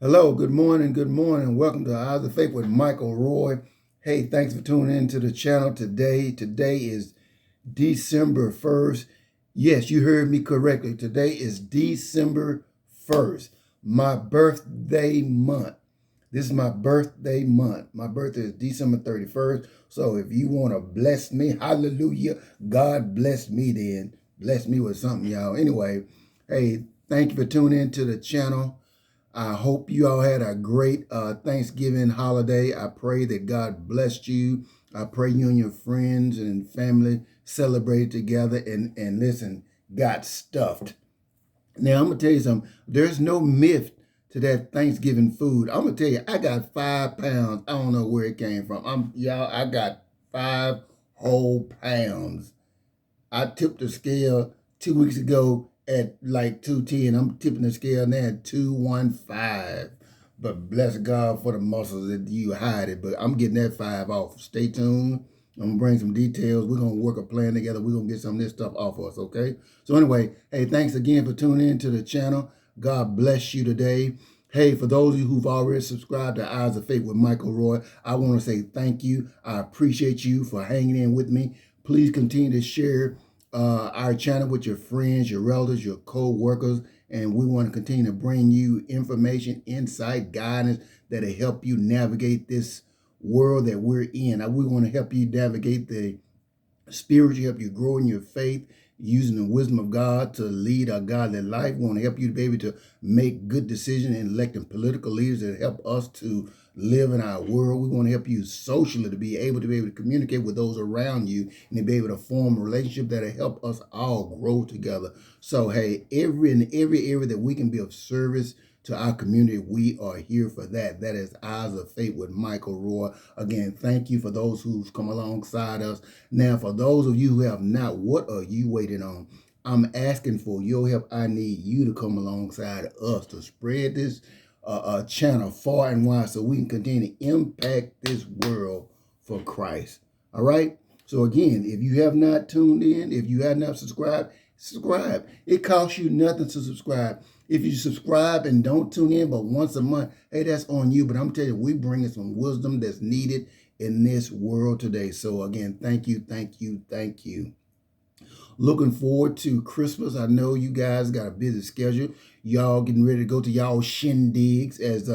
Hello, good morning, good morning. Welcome to Eyes of Faith with Michael Roy. Hey, thanks for tuning in to the channel today. Today is December 1st. Yes, you heard me correctly. Today is December 1st, my birthday month. This is my birthday month. My birthday is December 31st. So if you want to bless me, hallelujah, God bless me then. Bless me with something, y'all. Anyway, hey, thank you for tuning in to the channel. I hope you all had a great Thanksgiving holiday. I pray that God blessed you. I pray you and your friends and family celebrated together and listen, got stuffed. Now, I'm going to tell you something. There's no myth to that Thanksgiving food. I'm going to tell you, I got 5 pounds. I don't know where it came from. I got 5 whole pounds. I tipped the scale 2 weeks ago at like 210. I'm tipping the scale now at 215. But bless God for the muscles that you hide it. But I'm getting that 5 off. Stay tuned. I'm gonna bring some details. We're gonna work a plan together. We're gonna get some of this stuff off us, okay? So anyway, hey, thanks again for tuning in to the channel. God bless you today. Hey, for those of you who've already subscribed to Eyes of Faith with Michael Roy, I want to say thank you. I appreciate you for hanging in with me. Please continue to share our channel with your friends, your relatives, your co-workers, and we want to continue to bring you information, insight, guidance that'll help you navigate this world that we're in. We want to help you navigate the spiritually, help you grow in your faith, using the wisdom of God to lead a godly life. We want to help you to be able to make good decisions and electing political leaders that help us to live in our world. We want to help you socially to be able to communicate with those around you and to be able to form a relationship that'll help us all grow together. So hey, in every area that we can be of service to our community, we are here for that. That is Eyes of Faith with Michael Roy. Again, thank you for those who've come alongside us. Now, for those of you who have not, what are you waiting on? I'm asking for your help. I need you to come alongside us to spread this channel far and wide so we can continue to impact this world for Christ. All right? So again, if you have not tuned in, if you have not subscribed, subscribe. It costs you nothing to subscribe. If you subscribe and don't tune in but once a month, hey, that's on you. But I'm telling you, we bringing some wisdom that's needed in this world today. So again, thank you, thank you, thank you. Looking forward to Christmas. I know you guys got a busy schedule. Y'all getting ready to go to y'all shindigs, as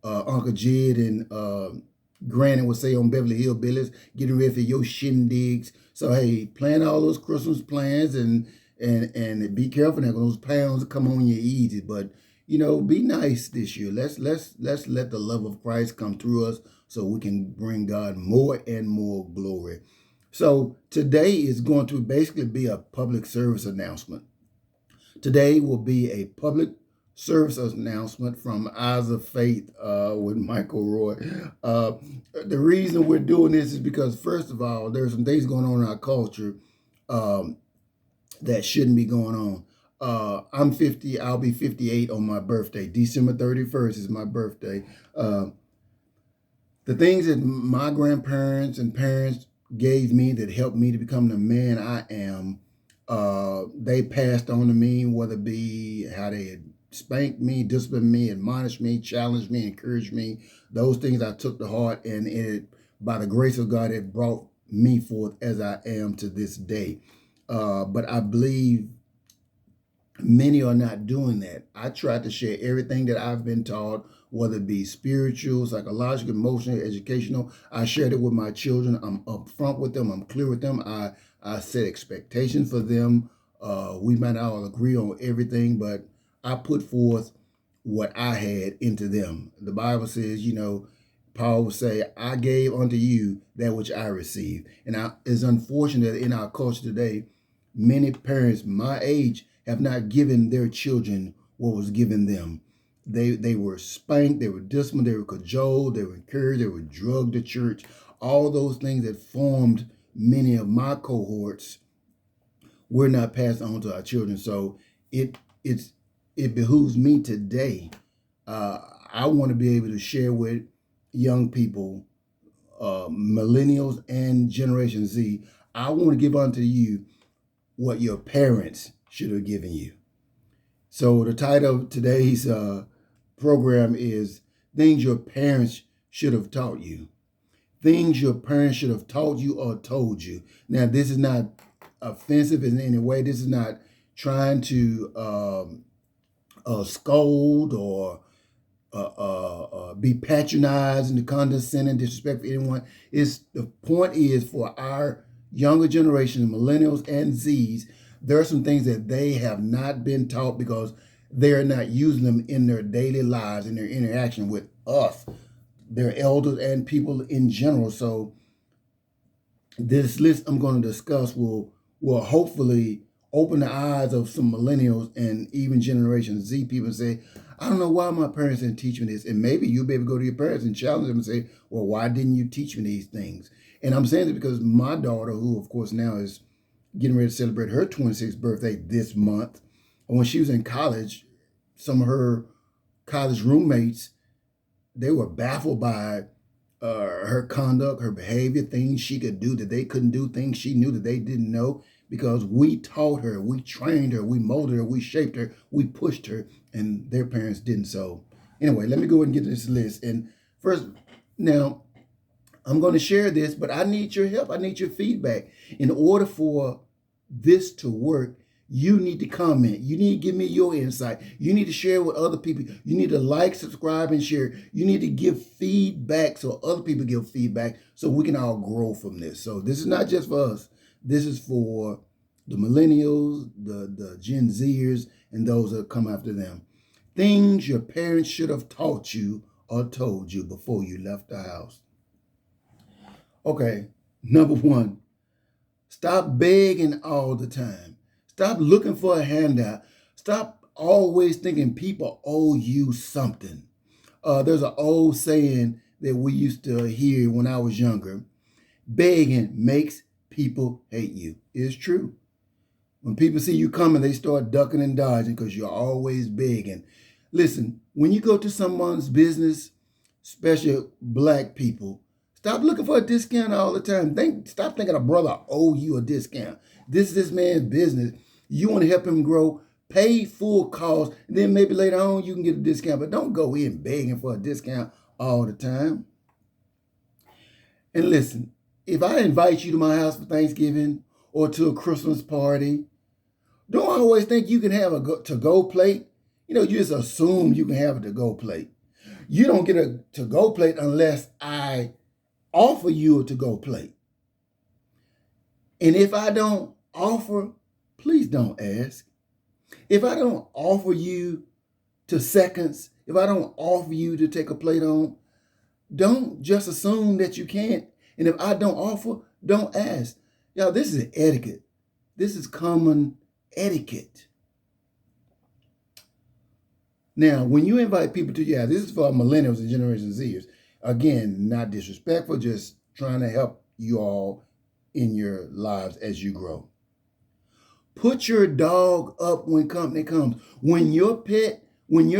Uncle Jed and Granny would say on Beverly Hillbillies, getting ready for your shindigs. So hey, plan all those Christmas plans and be careful now, because those pounds come on you easy. But you know, be nice this year. Let's let the love of Christ come through us so we can bring God more and more glory. So today is going to basically be a public service announcement. Today will be a public service announcement from Eyes of Faith with Michael Roy. The reason we're doing this is because, first of all, there's some things going on in our culture that shouldn't be going on. I'm 50. I'll be 58 on my birthday. December 31st is my birthday. The things that my grandparents and parents gave me that helped me to become the man I am, they passed on to me, whether it be how they had spanked me, disciplined me, admonished me, challenged me, encouraged me. Those things I took to heart, and it, by the grace of God, it brought me forth as I am to this day. But I believe many are not doing that. I try to share everything that I've been taught, whether it be spiritual, psychological, emotional, educational. I shared it with my children. I'm upfront with them. I'm clear with them. I set expectations for them. We might not all agree on everything, but I put forth what I had into them. The Bible says, you know, Paul would say, I gave unto you that which I received. And it's unfortunate that in our culture today, many parents my age have not given their children what was given them. They were spanked, they were disciplined, they were cajoled, they were encouraged, they were drugged to church. All those things that formed many of my cohorts were not passed on to our children. So it behooves me today. I want to be able to share with young people, millennials and Generation Z. I want to give unto you what your parents should have given you. So the title of today's program is things your parents should have taught you. Things your parents should have taught you or told you. Now, this is not offensive in any way. This is not trying to scold or be patronizing, to condescending, disrespect for anyone. The point is for our younger generation, millennials and Zs, there are some things that they have not been taught because they're not using them in their daily lives, in their interaction with us, their elders and people in general. So this list I'm going to discuss will hopefully open the eyes of some millennials and even Generation Z people and say, I don't know why my parents didn't teach me this. And maybe you'll be able to go to your parents and challenge them and say, well, why didn't you teach me these things? And I'm saying this because my daughter, who of course now is getting ready to celebrate her 26th birthday this month, and when she was in college, some of her college roommates, they were baffled by her conduct, her behavior, things she could do that they couldn't do, things she knew that they didn't know, because we taught her, we trained her, we molded her, we shaped her, we pushed her, and their parents didn't. So anyway, let me go ahead and get this list. And first, now, I'm going to share this, but I need your help. I need your feedback. In order for this to work, you need to comment. You need to give me your insight. You need to share with other people. You need to like, subscribe, and share. You need to give feedback so other people give feedback so we can all grow from this. So this is not just for us. This is for the millennials, the Gen Zers, and those that come after them. Things your parents should have taught you or told you before you left the house. Okay, number one, stop begging all the time. Stop looking for a handout. Stop always thinking people owe you something. There's an old saying that we used to hear when I was younger. Begging makes people hate you. It's true. When people see you coming, they start ducking and dodging because you're always begging. Listen, when you go to someone's business, especially black people, stop looking for a discount all the time. Stop thinking a brother owe you a discount. This is this man's business. You want to help him grow, pay full cost, and then maybe later on you can get a discount. But don't go in begging for a discount all the time. And listen, if I invite you to my house for Thanksgiving or to a Christmas party, don't always think you can have a to-go plate. You just assume you can have a to-go plate. You don't get a to-go plate unless I offer you a to-go plate. And if I don't offer, please don't ask. If I don't offer you to seconds, if I don't offer you to take a plate on, don't just assume that you can't. And if I don't offer, don't ask. Y'all, this is etiquette. This is common etiquette. Now, when you invite people to your house, this is for millennials and Generation Zers. Again, not disrespectful, just trying to help you all in your lives as you grow. Put your dog up when company comes. When your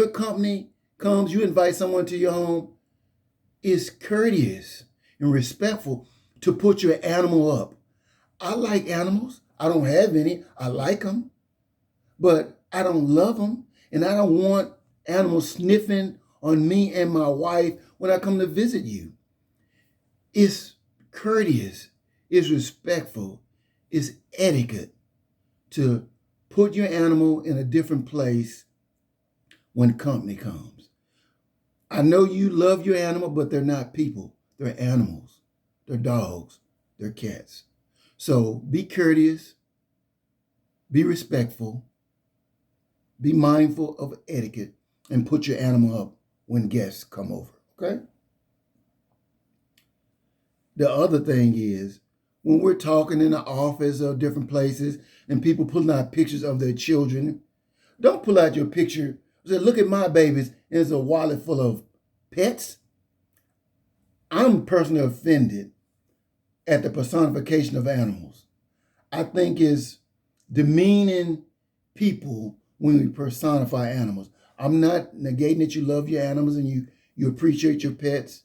company comes, you invite someone to your home, it's courteous and respectful to put your animal up. I like animals. I don't have any. I like them, but I don't love them. And I don't want animals sniffing on me and my wife when I come to visit you. It's courteous. It's respectful. It's etiquette to put your animal in a different place when company comes. I know you love your animal, but they're not people. They're animals. They're dogs. They're cats. So be courteous. Be respectful. Be mindful of etiquette and put your animal up when guests come over, okay? The other thing is, when we're talking in the office or different places and people pulling out pictures of their children, don't pull out your picture and say, look at my babies, and there's a wallet full of pets. I'm personally offended at the personification of animals. I think it's demeaning people when we personify animals. I'm not negating that you love your animals and you appreciate your pets,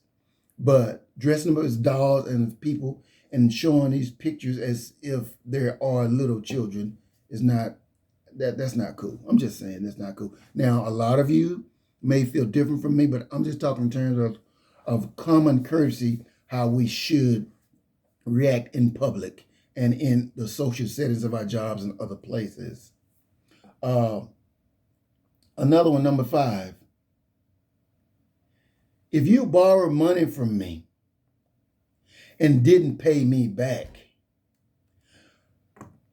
but dressing them up as dolls and people and showing these pictures as if there are little children is not, that's not cool. I'm just saying that's not cool. Now, a lot of you may feel different from me, but I'm just talking in terms of common courtesy, how we should react in public and in the social settings of our jobs and other places. Uh, Another one, number 5. If you borrow money from me and didn't pay me back,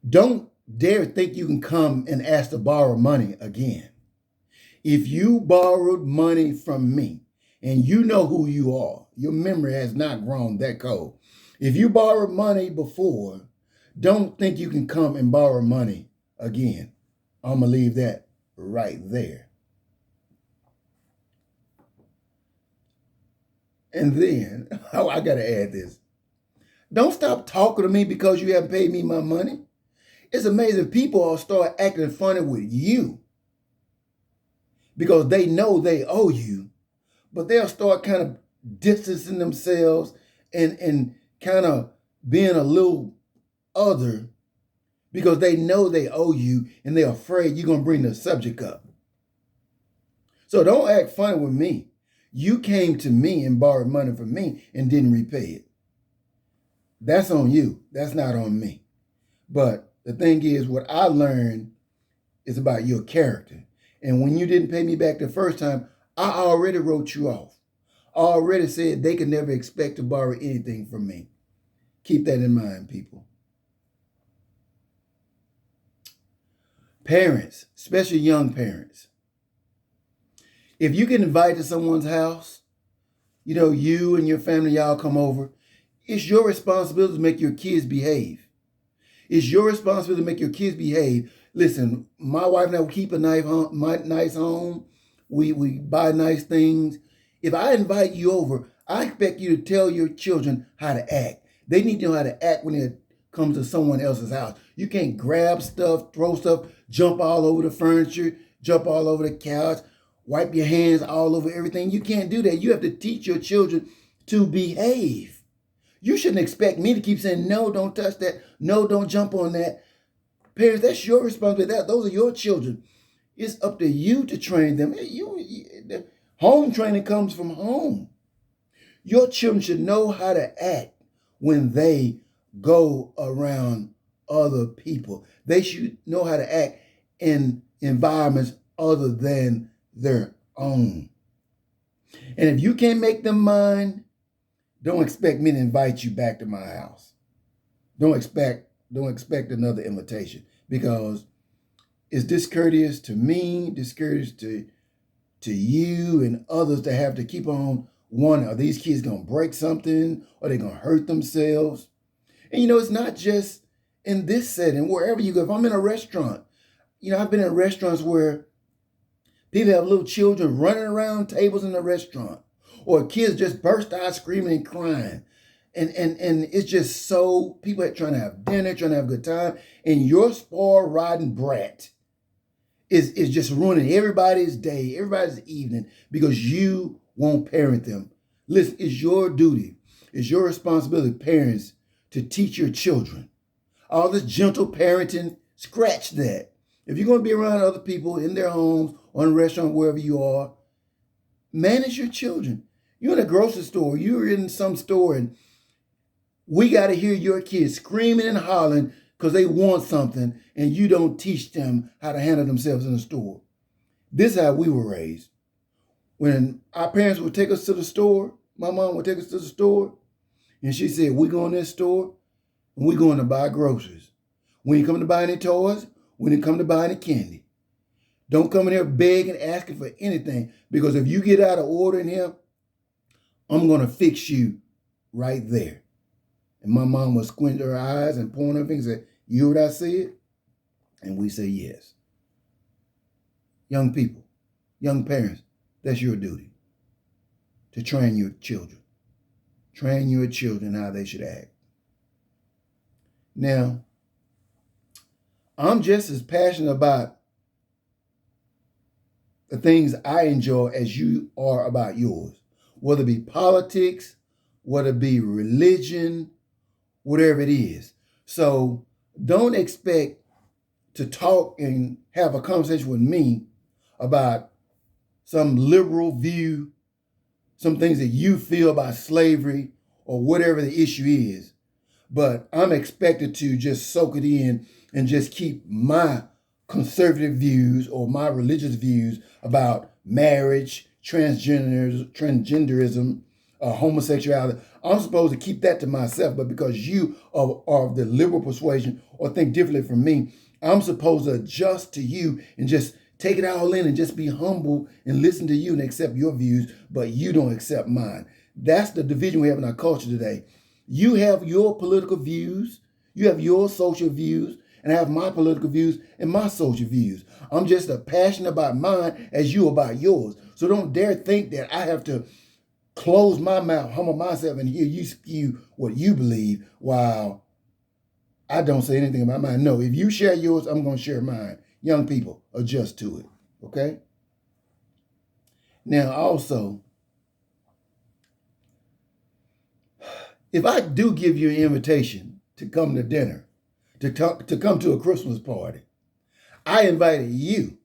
don't dare think you can come and ask to borrow money again. If you borrowed money from me and you know who you are, your memory has not grown that cold. If you borrowed money before, don't think you can come and borrow money again. I'm going to leave that right there. And then, I got to add this. Don't stop talking to me because you haven't paid me my money. It's amazing people will start acting funny with you because they know they owe you, but they'll start kind of distancing themselves and kind of being a little other because they know they owe you and they're afraid you're going to bring the subject up. So don't act funny with me. You came to me and borrowed money from me and didn't repay it. That's on you. That's not on me. But the thing is, what I learned is about your character. And when you didn't pay me back the first time, I already wrote you off. I already said they could never expect to borrow anything from me. Keep that in mind, people. Parents, especially young parents. If you get invited to someone's house, you and your family, y'all come over, it's your responsibility to make your kids behave. It's your responsibility to make your kids behave. Listen, my wife and I keep a nice home. We buy nice things. If I invite you over, I expect you to tell your children how to act. They need to know how to act when it comes to someone else's house. You can't grab stuff, throw stuff, jump all over the furniture, jump all over the couch, wipe your hands all over everything. You can't do that. You have to teach your children to behave. You shouldn't expect me to keep saying, no, don't touch that. No, don't jump on that. Parents, that's your responsibility. Those are your children. It's up to you to train them. The home training comes from home. Your children should know how to act when they go around other people. They should know how to act in environments other than their own. And if you can't make them mine, don't expect me to invite you back to my house. Don't expect another invitation because it's discourteous to me, discourteous to you and others to have to keep on wondering, are these kids going to break something? Are they going to hurt themselves? And it's not just in this setting, wherever you go. If I'm in a restaurant, I've been in restaurants where people have little children running around tables in the restaurant, or kids just burst out screaming and crying. And it's just so, people are trying to have dinner, trying to have a good time, and your spoiled, rotten brat is just ruining everybody's day, everybody's evening, because you won't parent them. Listen, it's your duty, it's your responsibility, parents, to teach your children. All this gentle parenting, scratch that. If you're going to be around other people in their homes or in a restaurant, wherever you are, manage your children. You're in a grocery store, you're in some store, and we got to hear your kids screaming and hollering because they want something, and you don't teach them how to handle themselves in the store. This is how we were raised. When our parents would take us to the store, my mom would take us to the store, and she said, we go in this store, and we're going to buy groceries. We ain't coming to buy any toys. We ain't coming to buy any candy. Don't come in here begging, asking for anything, because if you get out of order in here, I'm going to fix you right there. And my mom would squint her eyes and point her finger and say, you heard what I said? And we say yes. Young people, young parents, that's your duty, to train your children. Train your children how they should act. Now, I'm just as passionate about the things I enjoy as you are about yours, whether it be politics, whether it be religion, whatever it is. So don't expect to talk and have a conversation with me about some liberal view, some things that you feel about slavery or whatever the issue is. But I'm expected to just soak it in and just keep my conservative views or my religious views about marriage, transgenderism, homosexuality. I'm supposed to keep that to myself, but because you are of the liberal persuasion or think differently from me, I'm supposed to adjust to you and just take it all in and just be humble and listen to you and accept your views, but you don't accept mine. That's the division we have in our culture today. You have your political views, you have your social views, and I have my political views and my social views. I'm just as passionate about mine as you about yours. So don't dare think that I have to close my mouth, humble myself, and hear you spew what you believe while I don't say anything about mine. No, if you share yours, I'm going to share mine. Young people, adjust to it, okay? Now, also, if I do give you an invitation to come to dinner, to come to a Christmas party, I invited you.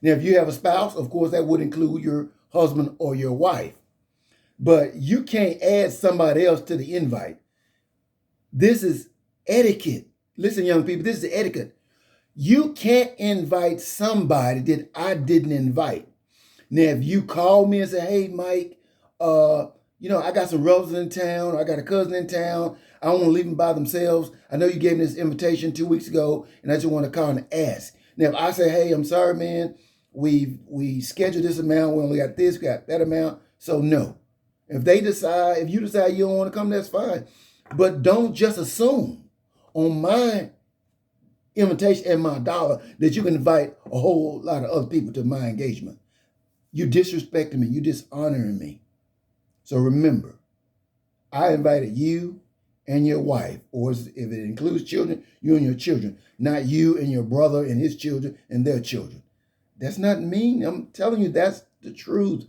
Now, if you have a spouse, of course, that would include your husband or your wife. But you can't add somebody else to the invite. This is etiquette. Listen, young people, this is etiquette. You can't invite somebody that I didn't invite. Now, if you call me and say, hey, Mike, I got some relatives in town, or I got a cousin in town, I don't want to leave them by themselves. I know you gave me this invitation 2 weeks ago, and I just want to call and ask. Now, if I say, hey, I'm sorry, man, we scheduled this amount, we only got this, we got that amount, so no. If you decide you don't want to come, that's fine. But don't just assume on my invitation and my dollar that you can invite a whole lot of other people to my engagement. You disrespecting me, you dishonoring me. So remember, I invited you and your wife, or if it includes children, you and your children, not you and your brother and his children and their children. That's not mean. I'm telling you, that's the truth.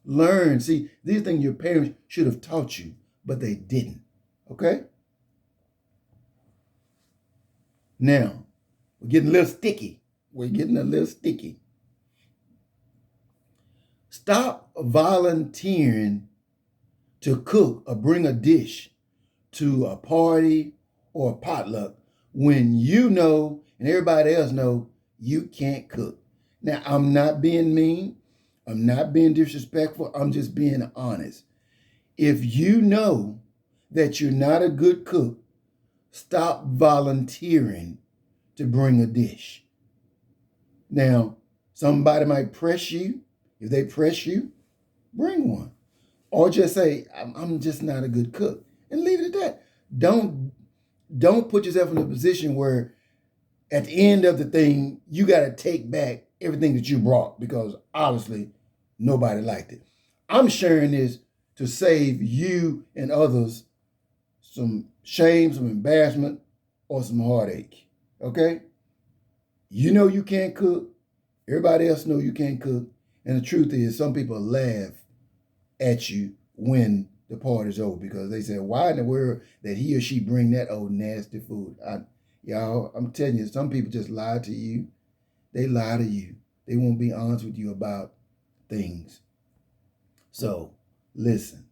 Learn. See, these things your parents should have taught you, but they didn't. Okay? Now, we're getting a little sticky. Stop volunteering to cook or bring a dish to a party or a potluck when you know and everybody else know you can't cook. Now, I'm not being mean. I'm not being disrespectful. I'm just being honest. If you know that you're not a good cook, stop volunteering to bring a dish. Now, somebody might press you. If they press you, bring one. Or just say, I'm just not a good cook. And leave it at that. Don't put yourself in a position where at the end of the thing, you got to take back everything that you brought because obviously nobody liked it. I'm sharing this to save you and others some shame, some embarrassment, or some heartache. Okay? You know you can't cook. Everybody else know you can't cook. And the truth is, some people laugh at you when the party's over because they say, why in the world that he or she bring that old nasty food? I'm telling you, some people just lie to you. They lie to you. They won't be honest with you about things. So, listen.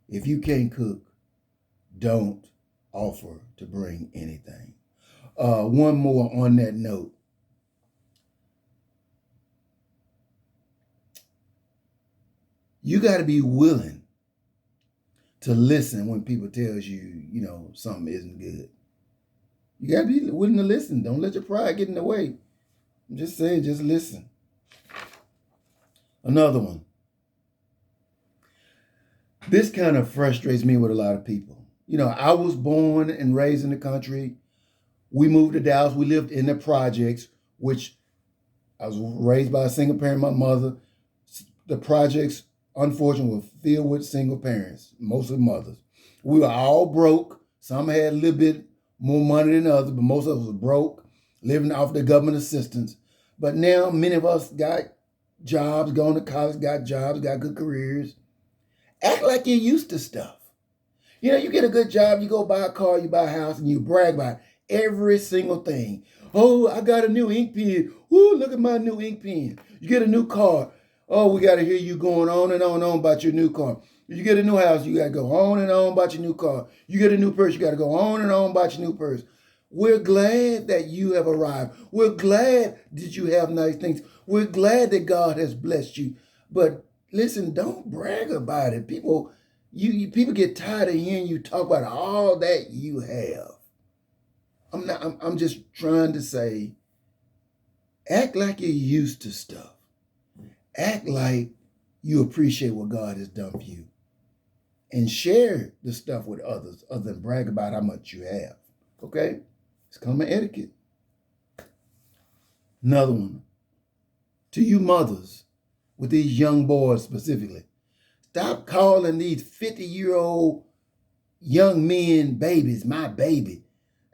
If you can't cook, don't offer to bring anything. One more on that note. You got to be willing to listen when people tells you, something isn't good. You got to be willing to listen. Don't let your pride get in the way. I'm just saying, just listen. Another one. This kind of frustrates me with a lot of people. I was born and raised in the country. We moved to Dallas. We lived in the projects, which I was raised by a single parent, my mother. The projects, unfortunately, were filled with single parents, mostly mothers. We were all broke. Some had a little bit more money than others, but most of us were broke, living off the government assistance. But now many of us got jobs, going to college, got jobs, got good careers. Act like you're used to stuff. You get a good job, you go buy a car, you buy a house, and you brag about every single thing. Oh, I got a new ink pen. Ooh, look at my new ink pen. You get a new car. Oh, we got to hear you going on and on and on about your new car. You get a new house, you got to go on and on about your new car. You get a new purse, you got to go on and on about your new purse. We're glad that you have arrived. We're glad that you have nice things. We're glad that God has blessed you. But listen, don't brag about it. People get tired of hearing you talk about all that you have. I'm just trying to say, act like you're used to stuff. Act like you appreciate what God has done for you. And share the stuff with others other than brag about how much you have. Okay? It's common etiquette. Another one. To you mothers, with these young boys specifically, stop calling these 50-year-old young men babies, my baby.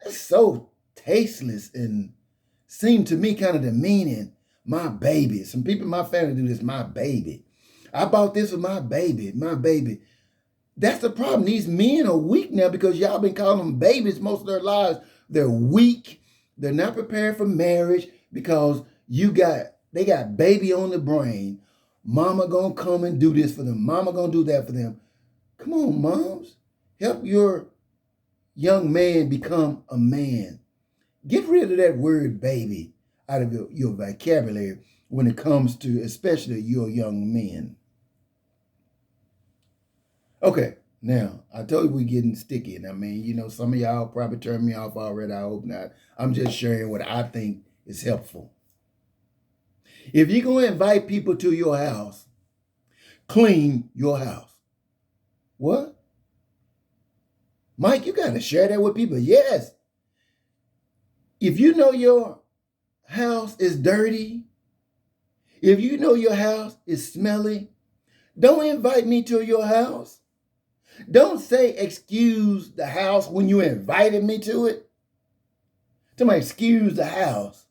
That's so tasteless and seemed to me kind of demeaning. My baby. Some people in my family do this, my baby. I bought this for my baby, my baby. That's the problem. These men are weak now because y'all been calling them babies most of their lives. They're weak. They're not prepared for marriage because they got baby on the brain. Mama gonna come and do this for them. Mama gonna do that for them. Come on, moms. Help your young man become a man. Get rid of that word baby out of your vocabulary when it comes to especially your young men. Okay, now, I told you we're getting sticky. And I mean, some of y'all probably turned me off already. I hope not. I'm just sharing what I think is helpful. If you're going to invite people to your house, clean your house. What? Mike, you got to share that with people. Yes. If you know your house is dirty, if you know your house is smelly, don't invite me to your house. Don't say excuse the house when you invited me to it. Somebody excuse the house.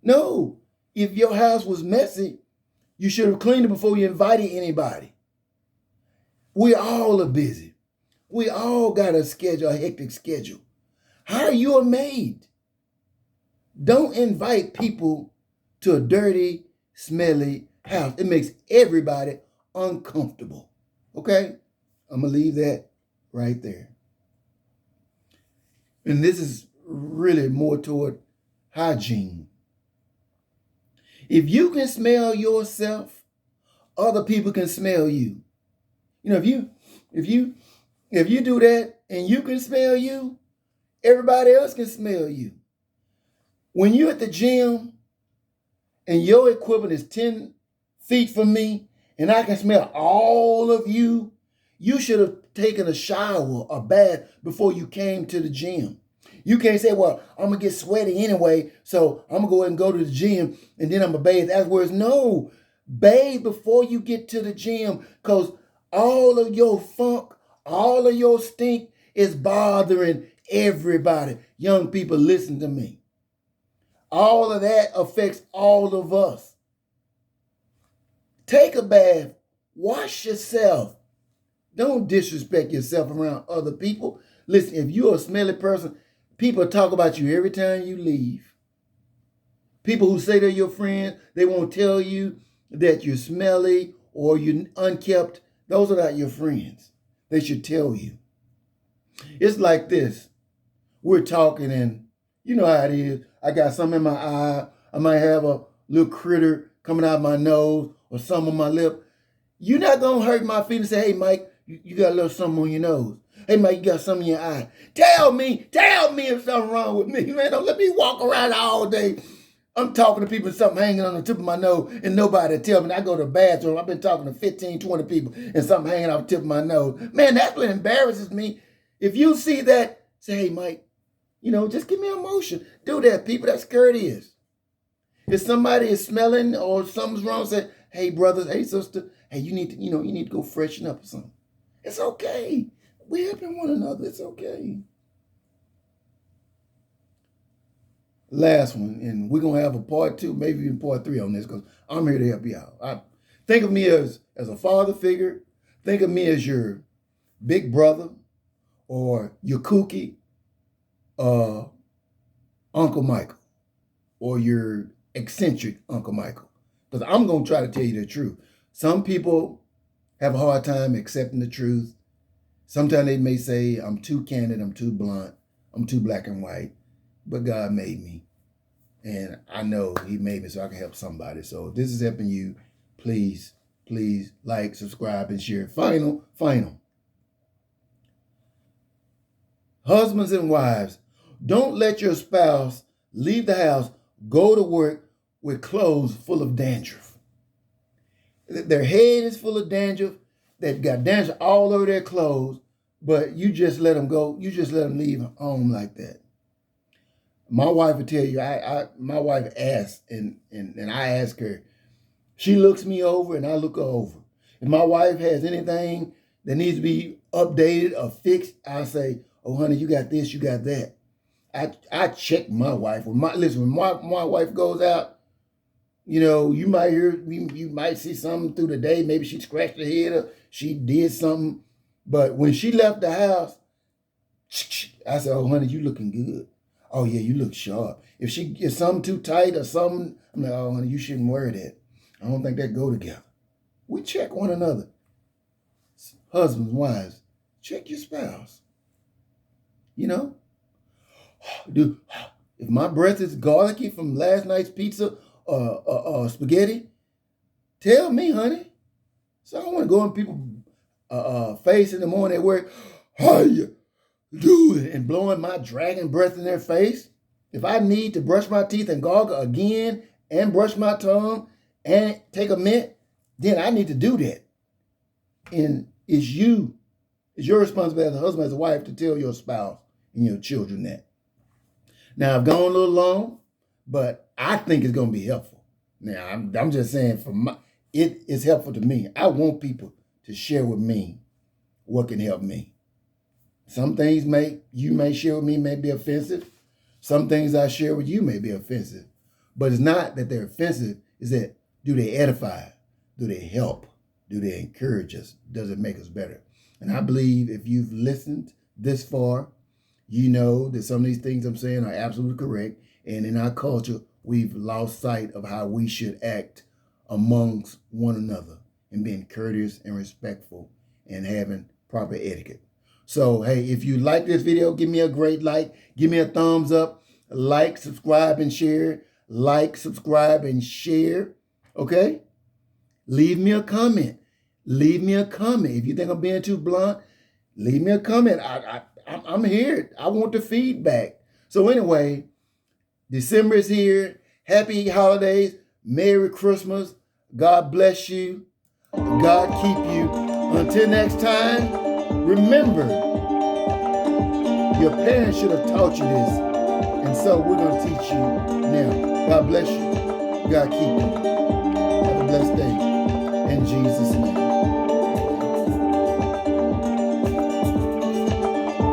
No, if your house was messy, you should have cleaned it before you invited anybody. We all are busy. We all got a schedule, a hectic schedule. Hire you a maid. Don't invite people to a dirty, smelly house. It makes everybody uncomfortable. Okay? I'm going to leave that right there. And this is really more toward hygiene. If you can smell yourself, other people can smell you. If you do that and you can smell you, everybody else can smell you. When you're at the gym and your equipment is 10 feet from me and I can smell all of you, you should have taken a shower, a bath before you came to the gym. You can't say, well, I'm going to get sweaty anyway, so I'm going to go ahead and go to the gym and then I'm going to bathe afterwards. No, bathe before you get to the gym because all of your funk, all of your stink is bothering everybody. Young people, listen to me. All of that affects all of us. Take a bath. Wash yourself. Don't disrespect yourself around other people. Listen, if you're a smelly person, people talk about you every time you leave. People who say they're your friends, they won't tell you that you're smelly or you're unkept. Those are not your friends. They should tell you. It's like this. We're talking and you know how it is. I got something in my eye. I might have a little critter coming out of my nose or something on my lip. You're not going to hurt my feelings and say, hey, Mike, you got a little something on your nose. Hey, Mike, you got something in your eye. Tell me if something's wrong with me, man. Don't let me walk around all day. I'm talking to people, something hanging on the tip of my nose, and nobody tell me. I go to the bathroom. I've been talking to 15, 20 people, and something hanging off the tip of my nose. Man, that's what embarrasses me. If you see that, say, hey, Mike, just give me a motion. Do that, people. That's courteous. If somebody is smelling or something's wrong, say, hey, brother, hey, sister, hey, you need to go freshen up or something. It's okay. We're helping one another. It's okay. Last one, and we're going to have a part 2, maybe even part 3 on this because I'm here to help you out. Think of me as a father figure. Think of me as your big brother or your kooky Uncle Michael. or you're eccentric, Uncle Michael. Because I'm going to try to tell you the truth. Some people have a hard time accepting the truth. Sometimes they may say, I'm too candid, I'm too blunt, I'm too black and white. But God made me. And I know he made me so I can help somebody. So if this is helping you, please like, subscribe, and share. Final. Husbands and wives, don't let your spouse leave the house, go to work with clothes full of dandruff. Their head is full of dandruff. They've got dandruff all over their clothes, but you just let them go. You just let them leave home like that. My wife would tell you, my wife asked, and I ask her. She looks me over and I look her over. If my wife has anything that needs to be updated or fixed, I say, oh, honey, you got this, you got that. I check my wife. When my wife goes out, you might you might see something through the day. Maybe she scratched her head or she did something. But when she left the house, I said, oh, honey, you looking good. Oh, yeah, you look sharp. If something too tight or something, I'm like, oh, honey, you shouldn't wear that. I don't think that go together. We check one another. Husbands, wives, check your spouse. If my breath is garlicky from last night's pizza or spaghetti, tell me, honey. So I don't want to go in people's face in the morning at work. How you doing? And blowing my dragon breath in their face. If I need to brush my teeth and gargle again and brush my tongue and take a mint, then I need to do that. And it's your responsibility as a husband, as a wife, to tell your spouse and your children that. Now, I've gone a little long, but I think it's going to be helpful. Now, I'm just saying, it is helpful to me. I want people to share with me what can help me. Some things you may share with me may be offensive. Some things I share with you may be offensive. But it's not that they're offensive. It's that, do they edify? Do they help? Do they encourage us? Does it make us better? And I believe if you've listened this far, you know that some of these things I'm saying are absolutely correct. And in our culture, we've lost sight of how we should act amongst one another and being courteous and respectful and having proper etiquette. So, hey, if you like this video, give me a great like. Give me a thumbs up. Like, subscribe, and share. Like, subscribe, and share. Okay? Leave me a comment. Leave me a comment. If you think I'm being too blunt, leave me a comment. I'm here. I want the feedback. So anyway, December is here. Happy holidays. Merry Christmas. God bless you. God keep you. Until next time, remember, your parents should have taught you this. And so we're going to teach you now. God bless you. God keep you. Have a blessed day. In Jesus' name.